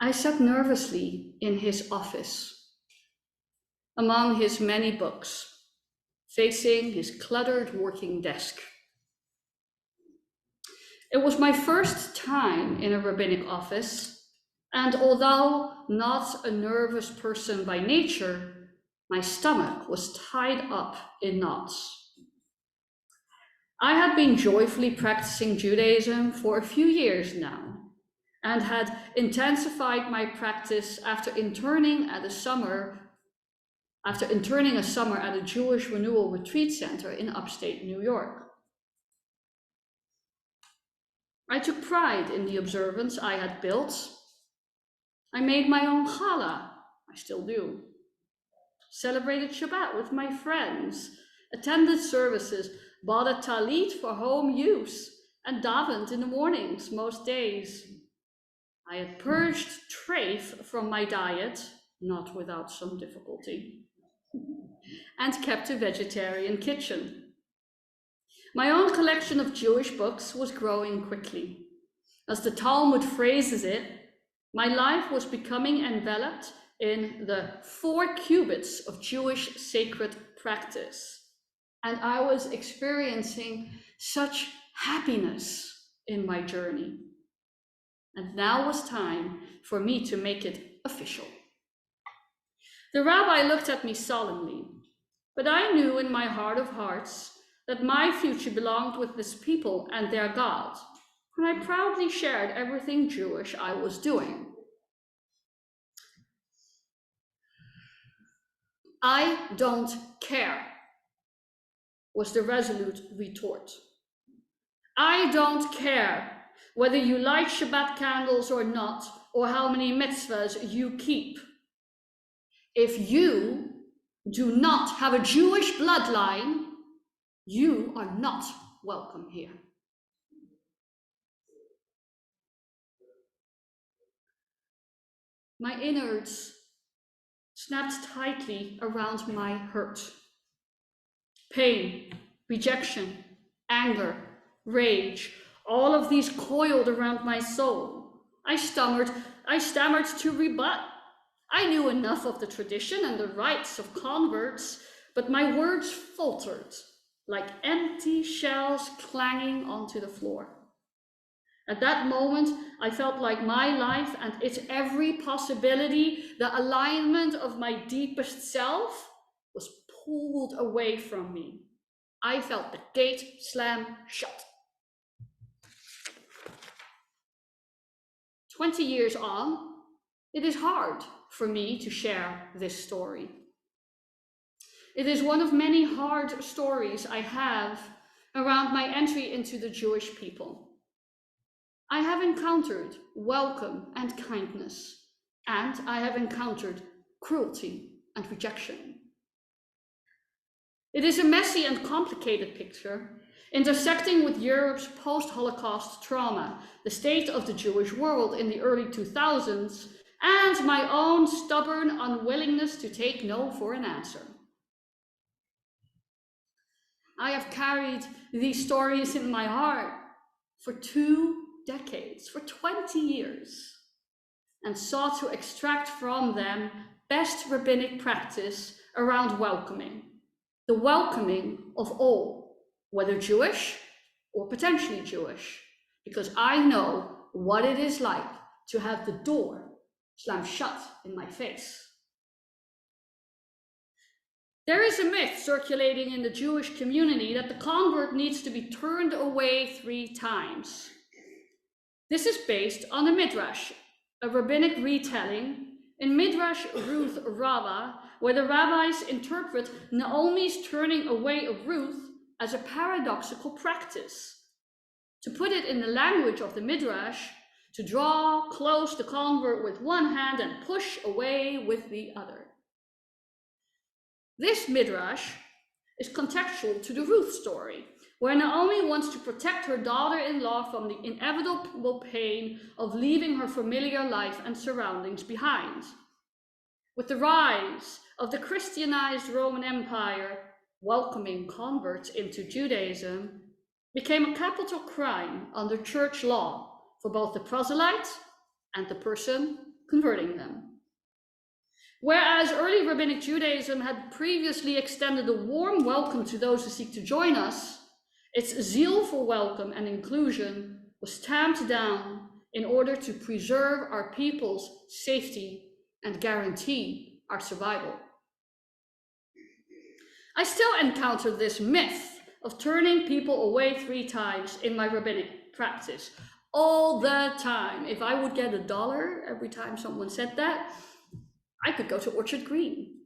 I sat nervously in his office, among his many books, facing his cluttered working desk. It was my first time in a rabbinic office, and although not a nervous person by nature, my stomach was tied up in knots. I had been joyfully practicing Judaism for a few years now, and had intensified my practice after interning a summer at a Jewish renewal retreat center in upstate New York. I took pride in the observance I had built. I made my own challah, I still do. Celebrated Shabbat with my friends, attended services, bought a talit for home use, and davened in the mornings most days. I had purged treif from my diet, not without some difficulty, and kept a vegetarian kitchen. My own collection of Jewish books was growing quickly. As the Talmud phrases it, my life was becoming enveloped in the 4 cubits of Jewish sacred practice. And I was experiencing such happiness in my journey. And now was time for me to make it official. The rabbi looked at me solemnly, but I knew in my heart of hearts that my future belonged with this people and their God, and I proudly shared everything Jewish I was doing. I don't care, was the resolute retort. I don't care whether you light Shabbat candles or not, or how many mitzvahs you keep. If you do not have a Jewish bloodline, you are not welcome here. My innards snapped tightly around my hurt. Pain, rejection, anger, rage, all of these coiled around my soul. I stammered to rebut. I knew enough of the tradition and the rites of converts, but my words faltered like empty shells clanging onto the floor. At that moment, I felt like my life and its every possibility, the alignment of my deepest self, was pulled away from me. I felt the gate slam shut. 20 years on, it is hard for me to share this story. It is one of many hard stories I have around my entry into the Jewish people. I have encountered welcome and kindness, and I have encountered cruelty and rejection. It is a messy and complicated picture, intersecting with Europe's post-Holocaust trauma, the state of the Jewish world in the early 2000s, and my own stubborn unwillingness to take no for an answer. I have carried these stories in my heart for 2 decades, for 20 years, and sought to extract from them best rabbinic practice around welcoming, the welcoming of all, whether Jewish or potentially Jewish, because I know what it is like to have the door slammed shut in my face. There is a myth circulating in the Jewish community that the convert needs to be turned away 3 times. This is based on a midrash, a rabbinic retelling in Midrash Ruth Rabbah, where the rabbis interpret Naomi's turning away of Ruth as a paradoxical practice. To put it in the language of the midrash, to draw close the convert with one hand and push away with the other. This midrash is contextual to the Ruth story, where Naomi wants to protect her daughter-in-law from the inevitable pain of leaving her familiar life and surroundings behind. With the rise of the Christianized Roman Empire, welcoming converts into Judaism became a capital crime under church law for both the proselyte and the person converting them. Whereas early rabbinic Judaism had previously extended a warm welcome to those who seek to join us, its zeal for welcome and inclusion was tamped down in order to preserve our people's safety and guarantee our survival. I still encounter this myth of turning people away 3 times in my rabbinic practice all the time. If I would get $1 every time someone said that, I could go to Orchard Green.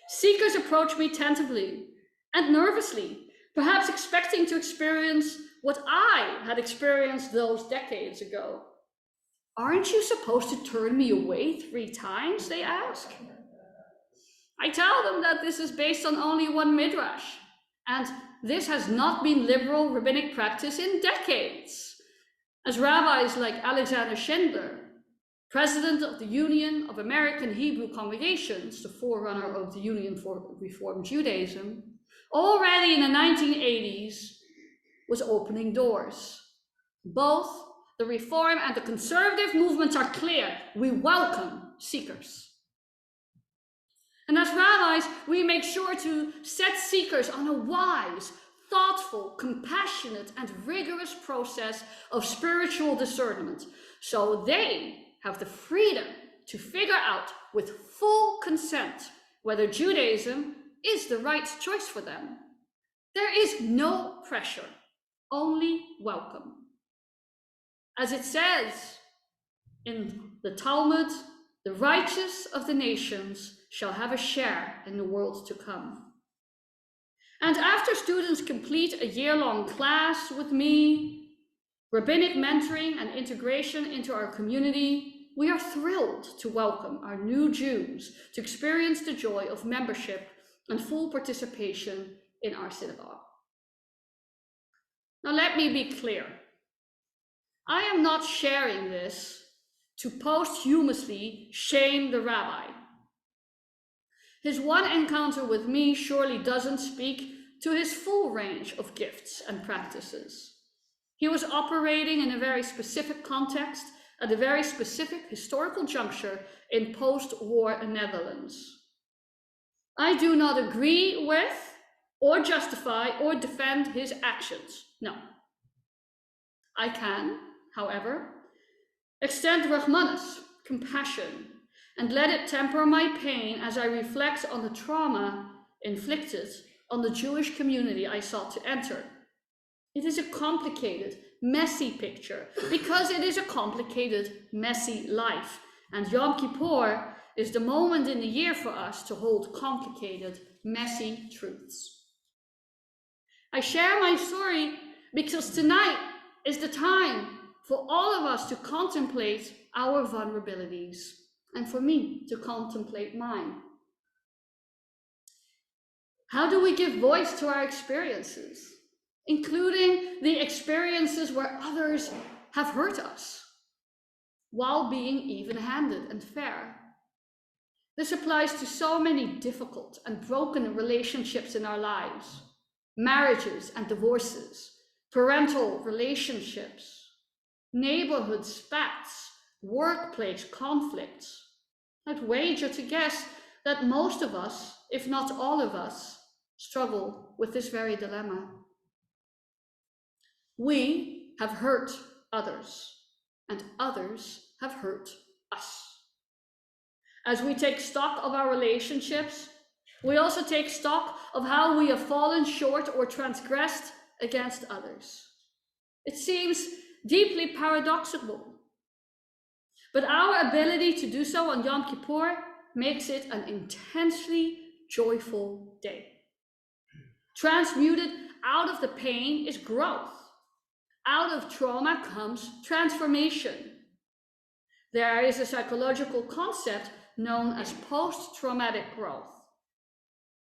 Seekers approach me tentatively and nervously, perhaps expecting to experience what I had experienced those decades ago. Aren't you supposed to turn me away 3 times, they ask? I tell them that this is based on only one midrash, and this has not been liberal rabbinic practice in decades. As rabbis like Alexander Schindler, president of the Union of American Hebrew Congregations, the forerunner of the Union for Reform Judaism, already in the 1980s was opening doors. Both the Reform and the conservative movements are clear. We welcome seekers. And as rabbis, we make sure to set seekers on a wise, thoughtful, compassionate, and rigorous process of spiritual discernment, so they have the freedom to figure out with full consent whether Judaism is the right choice for them. There is no pressure, only welcome. As it says in the Talmud, the righteous of the nations shall have a share in the world to come. And after students complete a year-long class with me, rabbinic mentoring and integration into our community, we are thrilled to welcome our new Jews to experience the joy of membership and full participation in our synagogue. Now let me be clear. I am not sharing this to posthumously shame the rabbi. His one encounter with me surely doesn't speak to his full range of gifts and practices. He was operating in a very specific context at a very specific historical juncture in post-war Netherlands. I do not agree with or justify or defend his actions. No. I can, however, extend Rahmanas, compassion, and let it temper my pain as I reflect on the trauma inflicted on the Jewish community I sought to enter. It is a complicated, messy picture because it is a complicated, messy life. And Yom Kippur is the moment in the year for us to hold complicated, messy truths. I share my story because tonight is the time for all of us to contemplate our vulnerabilities and for me to contemplate mine. How do we give voice to our experiences, including the experiences where others have hurt us, while being even-handed and fair? This applies to so many difficult and broken relationships in our lives, marriages and divorces, parental relationships, neighborhood spats, workplace conflicts. I'd wager to guess that most of us, if not all of us, struggle with this very dilemma. We have hurt others, and others have hurt us. As we take stock of our relationships, we also take stock of how we have fallen short or transgressed against others. It seems deeply paradoxical, but our ability to do so on Yom Kippur makes it an intensely joyful day. Transmuted out of the pain is growth. Out of trauma comes transformation. There is a psychological concept known as post-traumatic growth,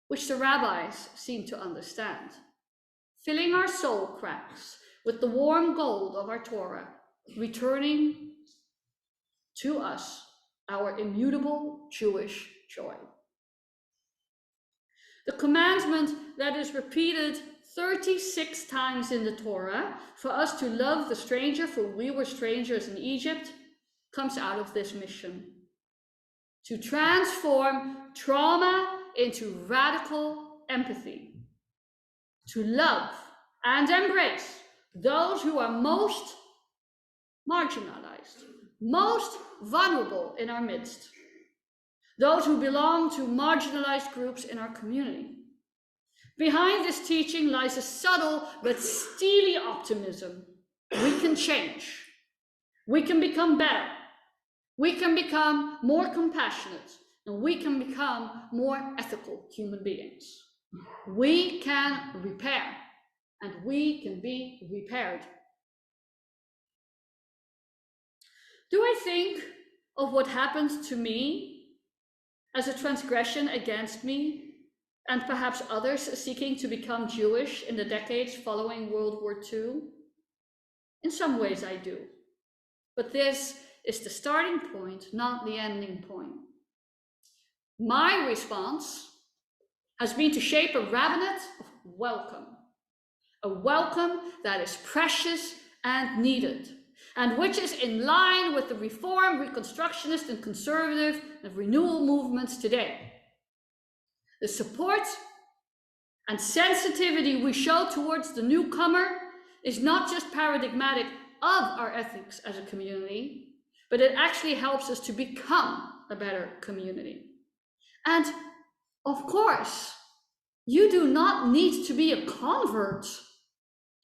which the rabbis seem to understand. Filling our soul cracks with the warm gold of our Torah, returning to us our immutable Jewish joy. The commandment that is repeated 36 times in the Torah, for us to love the stranger, for we were strangers in Egypt, comes out of this mission. To transform trauma into radical empathy. To love and embrace those who are most marginalized, most vulnerable in our midst. Those who belong to marginalized groups in our community. Behind this teaching lies a subtle but steely optimism. We can change. We can become better. We can become more compassionate. And we can become more ethical human beings. We can repair. And we can be repaired. Do I think of what happened to me as a transgression against me, and perhaps others seeking to become Jewish in the decades following World War II? In some ways I do. But this is the starting point, not the ending point. My response has been to shape a rabbinate of welcome. A welcome that is precious and needed, and which is in line with the Reform, Reconstructionist, and Conservative and Renewal movements today. The support and sensitivity we show towards the newcomer is not just paradigmatic of our ethics as a community, but it actually helps us to become a better community. And of course, you do not need to be a convert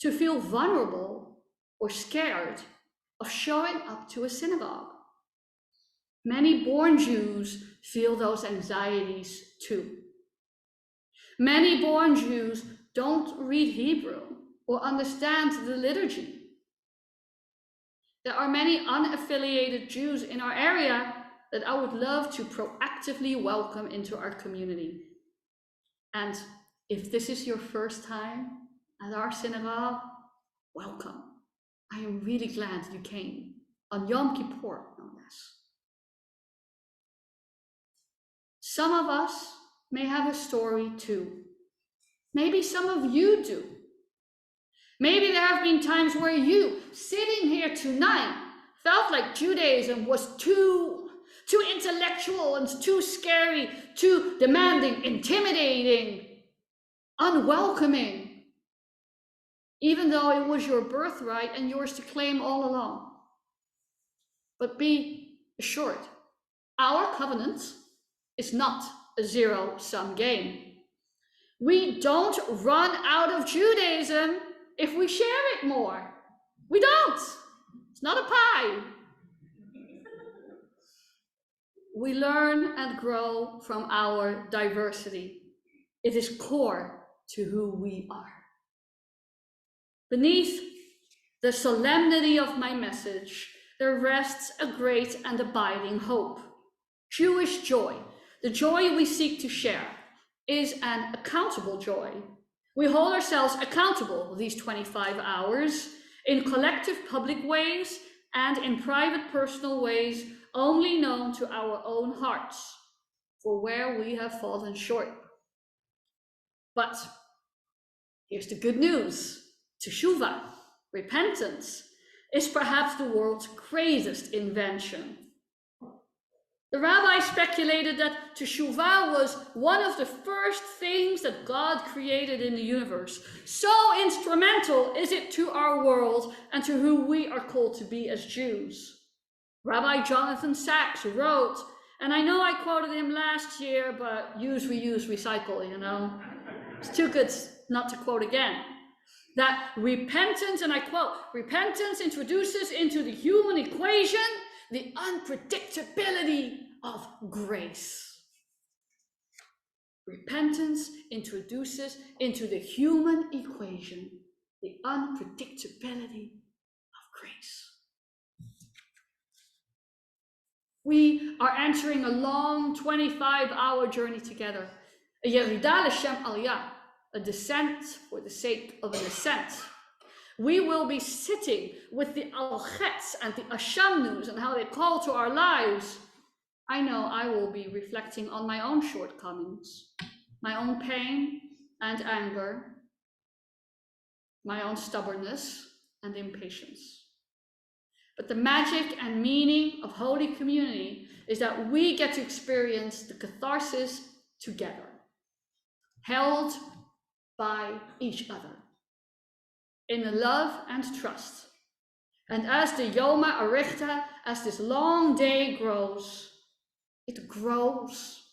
to feel vulnerable or scared of showing up to a synagogue. Many born Jews feel those anxieties too. Many born Jews don't read Hebrew or understand the liturgy. There are many unaffiliated Jews in our area that I would love to proactively welcome into our community. And if this is your first time at our synagogue, welcome. I am really glad you came, on Yom Kippur, no less. Some of us may have a story too. Maybe some of you do. Maybe there have been times where you, sitting here tonight, felt like Judaism was too intellectual and too scary, too demanding, intimidating, unwelcoming, even though it was your birthright and yours to claim all along. But be assured, our covenant is not a zero-sum game. We don't run out of Judaism if we share it more. We don't. It's not a pie. We learn and grow from our diversity. It is core to who we are. Beneath the solemnity of my message, there rests a great and abiding hope. Jewish joy, the joy we seek to share, is an accountable joy. We hold ourselves accountable these 25 hours in collective public ways and in private personal ways only known to our own hearts for where we have fallen short. But here's the good news. Teshuvah, repentance, is perhaps the world's greatest invention. The rabbi speculated that Teshuvah was one of the first things that God created in the universe. So instrumental is it to our world and to who we are called to be as Jews. Rabbi Jonathan Sachs wrote, and I know I quoted him last year, but use, reuse, recycle, you know. It's too good not to quote again. That repentance, and I quote, repentance introduces into the human equation the unpredictability of grace. Repentance introduces into the human equation the unpredictability of grace. We are entering a long 25-hour journey together. A Yerida l'shem aliyah, a descent for the sake of an ascent. We will be sitting with the al-chetz and the ashamnus and how they call to our lives. I know I will be reflecting on my own shortcomings, my own pain and anger. my own stubbornness and impatience. But the magic and meaning of Holy Community is that we get to experience the catharsis together, held by each other, in love and trust. And as the Yoma Arichta, as this long day grows, it grows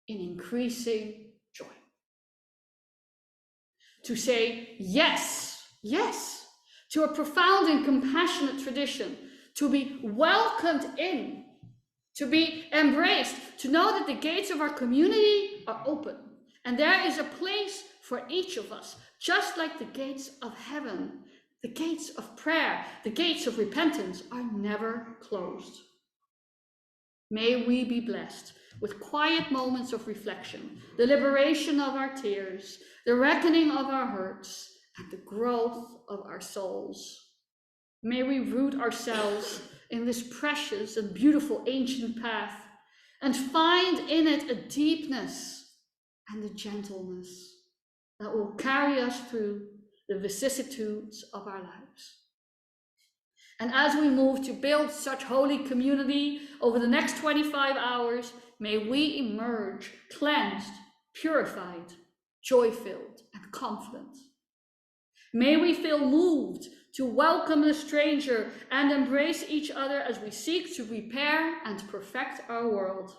in increasing joy. To say yes, yes, to a profound and compassionate tradition, to be welcomed in, to be embraced, to know that the gates of our community are open, and there is a place for each of us, just like the gates of heaven, the gates of prayer, the gates of repentance are never closed. May we be blessed with quiet moments of reflection, the liberation of our tears, the reckoning of our hurts, and the growth of our souls. May we root ourselves in this precious and beautiful ancient path and find in it a deepness and a gentleness that will carry us through the vicissitudes of our lives. And as we move to build such holy community over the next 25 hours, may we emerge cleansed, purified, joy-filled, and confident. May we feel moved to welcome the stranger and embrace each other as we seek to repair and perfect our world.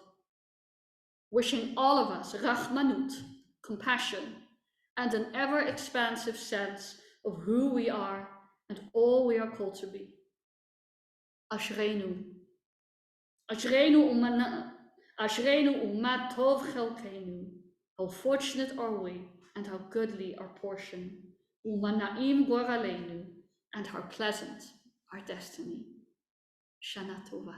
Wishing all of us Rachmanut, compassion, and an ever-expansive sense of who we are and all we are called to be. Ashreinu. Ashreinu umat tov chelkeinu. How fortunate are we, and how goodly our portion. Umanaim goraleinu, and how pleasant our destiny. Shana Tova.